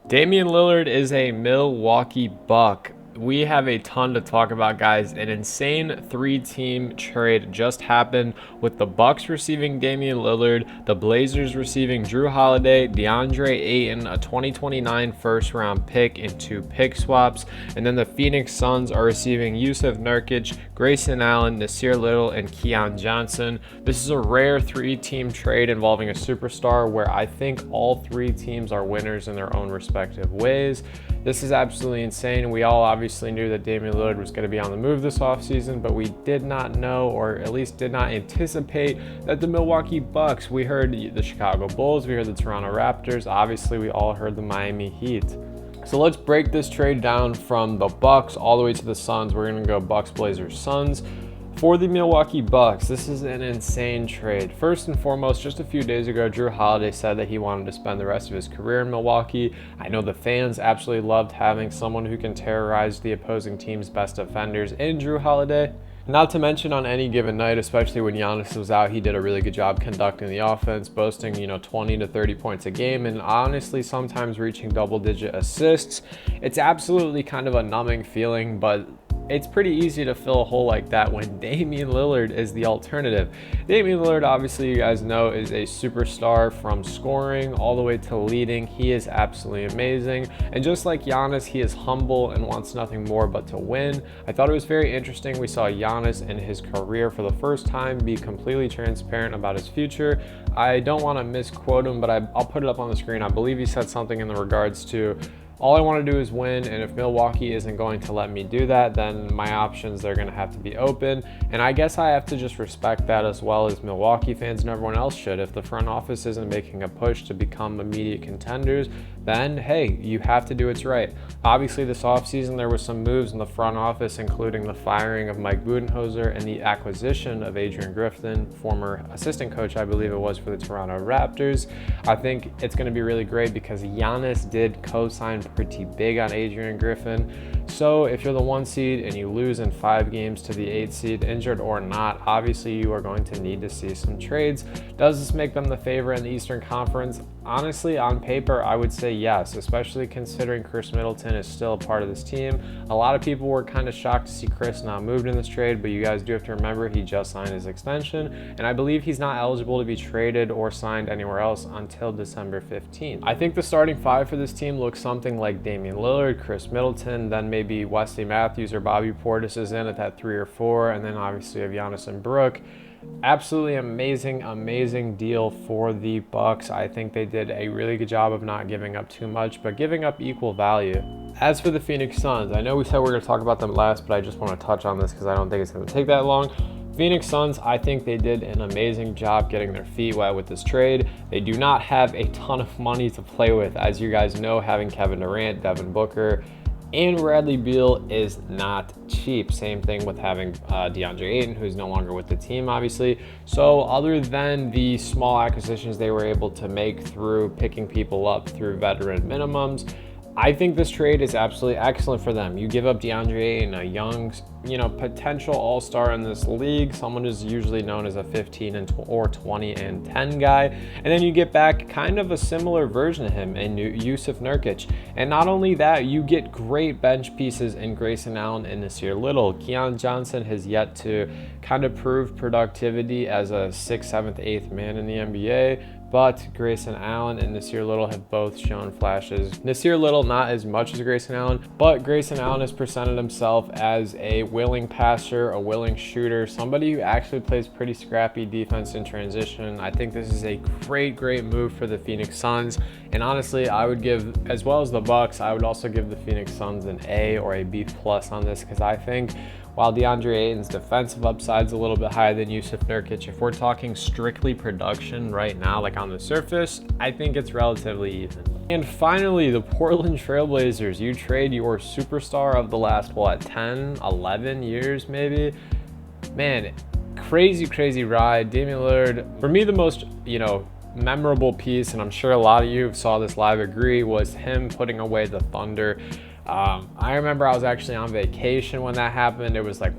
Damian Lillard is a Milwaukee Buck. We have a ton to talk about, guys. An insane three-team trade just happened with the Bucks receiving Damian Lillard, the Blazers receiving Drew Holiday, DeAndre Ayton, a 2029 first-round pick in 2 pick swaps, and then the Phoenix Suns are receiving Jusuf Nurkic, Grayson Allen, Nasir Little, and Keon Johnson. This is a rare three-team trade involving a superstar where I think all three teams are winners in their own respective ways. This is absolutely insane. We all obviously knew that Damian Lillard was going to be on the move this offseason, but we did not know, or at least did not anticipate, that the Milwaukee Bucks, we heard the Chicago Bulls, we heard the Toronto Raptors, obviously we all heard the Miami Heat. So let's break this trade down from the Bucks all the way to the Suns. We're going to go Bucks, Blazers, Suns. For the Milwaukee Bucks, this is an insane trade. First and foremost, just a few days ago, Drew Holiday said that he wanted to spend the rest of his career in Milwaukee. I know the fans absolutely loved having someone who can terrorize the opposing team's best defenders in Drew Holiday. Not to mention on any given night, especially when Giannis was out, he did a really good job conducting the offense, boasting, 20 to 30 points a game, and honestly sometimes reaching double-digit assists. It's absolutely kind of a numbing feeling, but it's pretty easy to fill a hole like that when Damian Lillard is the alternative. Damian Lillard, obviously, you guys know, is a superstar from scoring all the way to leading. He is absolutely amazing. And just like Giannis, he is humble and wants nothing more but to win. I thought it was very interesting. We saw Giannis in his career for the first time be completely transparent about his future. I don't want to misquote him, but I'll put it up on the screen. I believe he said something in the regards to, all I want to do is win, and if Milwaukee isn't going to let me do that, then my options, they're going to have to be open. And I guess I have to just respect that as well as Milwaukee fans and everyone else should. If the front office isn't making a push to become immediate contenders, then hey, you have to do what's right. Obviously, this offseason, there were some moves in the front office, including the firing of Mike Budenholzer and the acquisition of Adrian Griffin, former assistant coach, I believe it was, for the Toronto Raptors. I think it's going to be really great because Giannis did co-sign pretty big on Adrian Griffin. So if you're the 1 seed and you lose in 5 games to the 8 seed, injured or not, obviously you are going to need to see some trades. Does this make them the favorite in the Eastern Conference? Honestly, on paper, I would say yes, especially considering Chris Middleton is still a part of this team. A lot of people were kind of shocked to see Chris not moved in this trade, but you guys do have to remember he just signed his extension, and I believe he's not eligible to be traded or signed anywhere else until December 15th. I think the starting 5 for this team looks something like Damian Lillard, Chris Middleton, then maybe Wesley Matthews or Bobby Portis is in at that 3 or 4, and then obviously you have Giannis and Brook. Absolutely amazing deal for the Bucks. I think they did a really good job of not giving up too much, but giving up equal value. As for the Phoenix Suns, I know we said we were going to talk about them last, but I just want to touch on this because I don't think it's going to take that long. Phoenix Suns, I think they did an amazing job getting their feet wet with this trade. They do not have a ton of money to play with. As you guys know, having Kevin Durant, Devin Booker, and Bradley Beal is not cheap. Same thing with having DeAndre Ayton, who's no longer with the team, obviously. So other than the small acquisitions they were able to make through picking people up through veteran minimums, I think this trade is absolutely excellent for them. You give up DeAndre Ayton, a young, potential all-star in this league, someone who's usually known as a 15 or 20 and 10 guy, and then you get back kind of a similar version of him in Jusuf Nurkic. And not only that, you get great bench pieces in Grayson Allen and Nasir Little. Keon Johnson has yet to kind of prove productivity as a 6th, 7th, 8th man in the NBA. But Grayson Allen and Nasir Little have both shown flashes. Nasir Little not as much as Grayson Allen, but Grayson Allen has presented himself as a willing passer, a willing shooter, somebody who actually plays pretty scrappy defense in transition. I think this is a great move for the Phoenix Suns. And honestly, I would give, as well as the Bucks, I would also give the Phoenix Suns an A or a B+ on this, because I think while DeAndre Ayton's defensive upside is a little bit higher than Jusuf Nurkic, if we're talking strictly production right now, like on the surface, I think it's relatively even. And finally, the Portland Trailblazers. You trade your superstar of the last, 10, 11 years maybe? Man, crazy ride. Damian Lillard, for me, the most, memorable piece, and I'm sure a lot of you saw this live agree, was him putting away the Thunder. I remember I was actually on vacation when that happened. It was like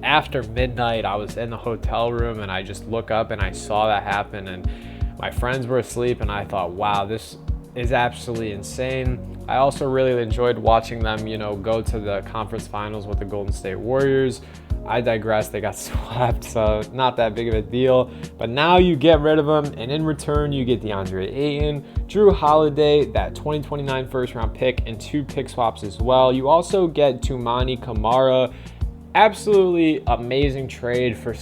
after midnight. I was in the hotel room and I just look up and I saw that happen, and my friends were asleep, and I thought, wow, this is absolutely insane. I also really enjoyed watching them, go to the conference finals with the Golden State Warriors. I digress, they got swept, so not that big of a deal. But now you get rid of them, and in return, you get DeAndre Ayton, Drew Holiday, that 2029 first-round pick, and 2 pick swaps as well. You also get Toumani Camara. Absolutely amazing trade for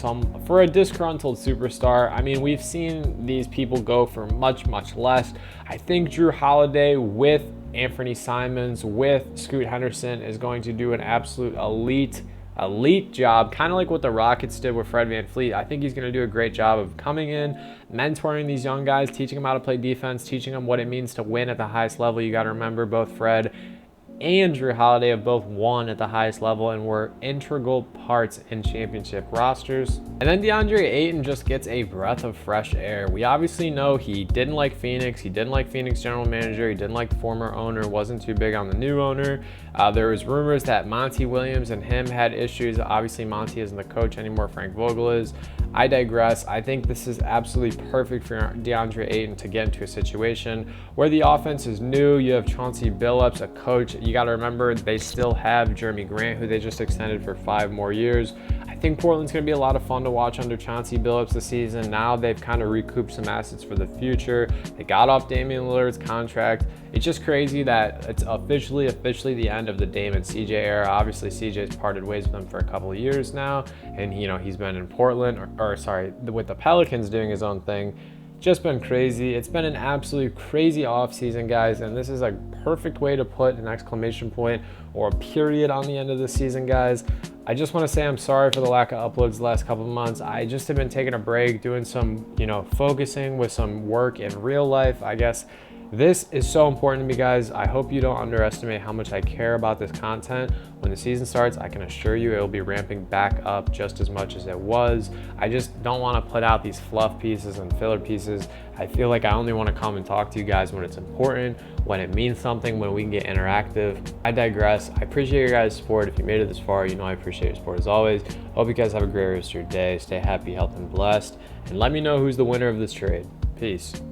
a disgruntled superstar. I mean, we've seen these people go for much, much less. I think Drew Holiday with Anthony Simons, with Scoot Henderson is going to do an absolute elite job, kind of like what the Rockets did with Fred VanVleet. I think he's going to do a great job of coming in, mentoring these young guys, teaching them how to play defense, teaching them what it means to win at the highest level. You got to remember, both Fred and Drew Holiday have both won at the highest level and were integral parts in championship rosters. And then DeAndre Ayton just gets a breath of fresh air. We obviously know he didn't like Phoenix. He didn't like Phoenix general manager. He didn't like the former owner. Wasn't too big on the new owner. There was rumors that Monty Williams and him had issues. Obviously, Monty isn't the coach anymore. Frank Vogel is. I digress. I think this is absolutely perfect for DeAndre Ayton to get into a situation where the offense is new. You have Chauncey Billups, a coach. You got to remember, they still have Jeremy Grant, who they just extended for 5 more years. I think Portland's going to be a lot of fun to watch under Chauncey Billups this season. Now they've kind of recouped some assets for the future. They got off Damian Lillard's contract. It's just crazy that it's officially the end of the Dame and CJ era. Obviously, CJ's parted ways with them for a couple of years now, and he's been in Portland, with the Pelicans doing his own thing. Just been crazy. It's been an absolute crazy offseason, guys, and this is a perfect way to put an exclamation point or a period on the end of the season, guys. I just want to say I'm sorry for the lack of uploads the last couple of months. I just have been taking a break, doing some, focusing with some work in real life, I guess. This is so important to me, guys. I hope you don't underestimate how much I care about this content. When the season starts, I can assure you it will be ramping back up just as much as it was. I just don't want to put out these fluff pieces and filler pieces. I feel like I only want to come and talk to you guys when it's important, when it means something, when we can get interactive. I digress. I appreciate your guys' support. If you made it this far, I appreciate your support as always. Hope you guys have a great rest of your day. Stay happy, healthy, and blessed. And let me know who's the winner of this trade. Peace.